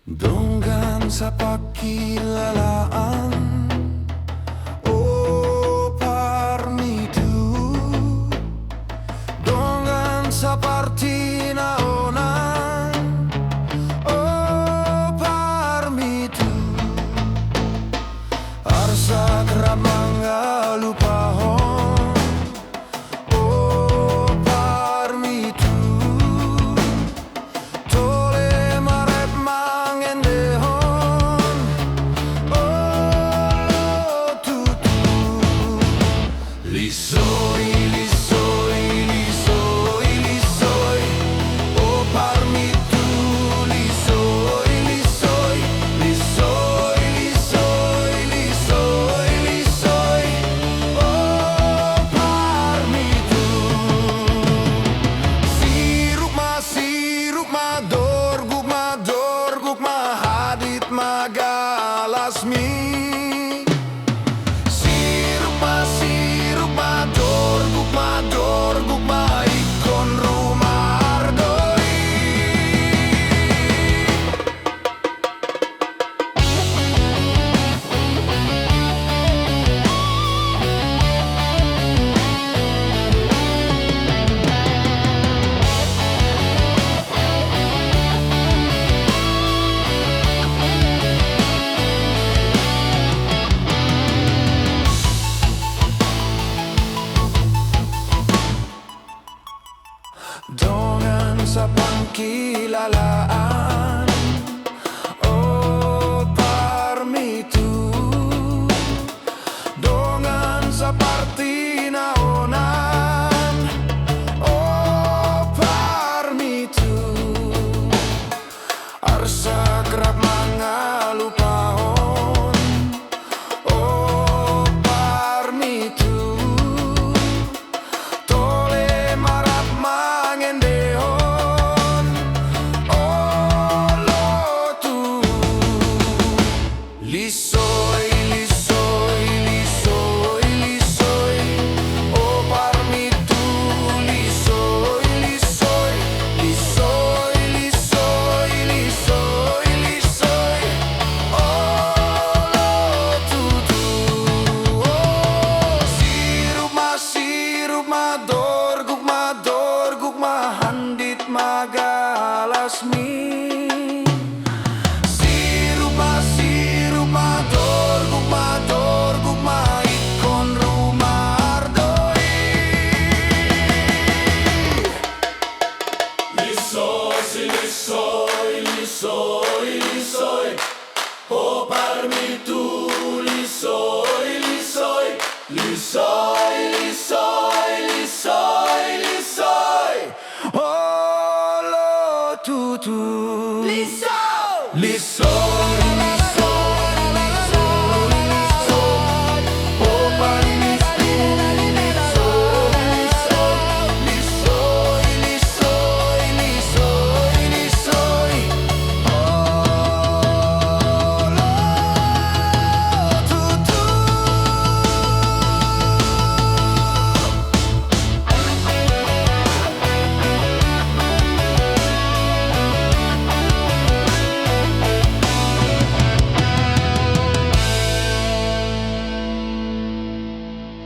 Donggan sa pagkilalaan, oh parmitu. Donggan sa partinaonan, oh parmitu. Arsa kramanga lupahon, oh parmitu. Tole marep mangendehon, oh tutu. Lisoi, lisoi, lisoi, lisoi, oh parmitu. Lisoi, lisoi, lisoi, lisoi, lisoi, lisoi, oh parmitu. Siruk ma dorguk ma hadit magalasmi. Siruk ma dorguk ma ikon rumah ardoi. Dongan sa pangkilalaan, oh parmitu. Dongan sa partinaonan, oh parmitu. Arsa kerap mangalupahon, oh parmitu. Tole marap mangendehon, oh lotu. Lisoi, lisoi, lisoi, lisoi, oh parmitu. Lisoi, lisoi, lisoi, lisoi, lisoi, lisoi, oh lotu. Oh siruk ma dorguk ma handit magalasmi. Siruk ma dorguk ma ikon rumah ardoi. Lisoi, lisoi, lisoi, lisoi, oh parmitu. Lisoi, lisoi, lisoi, lisoi, lisoi, lisoi, oh lo tutu. Lisoi, lisoi.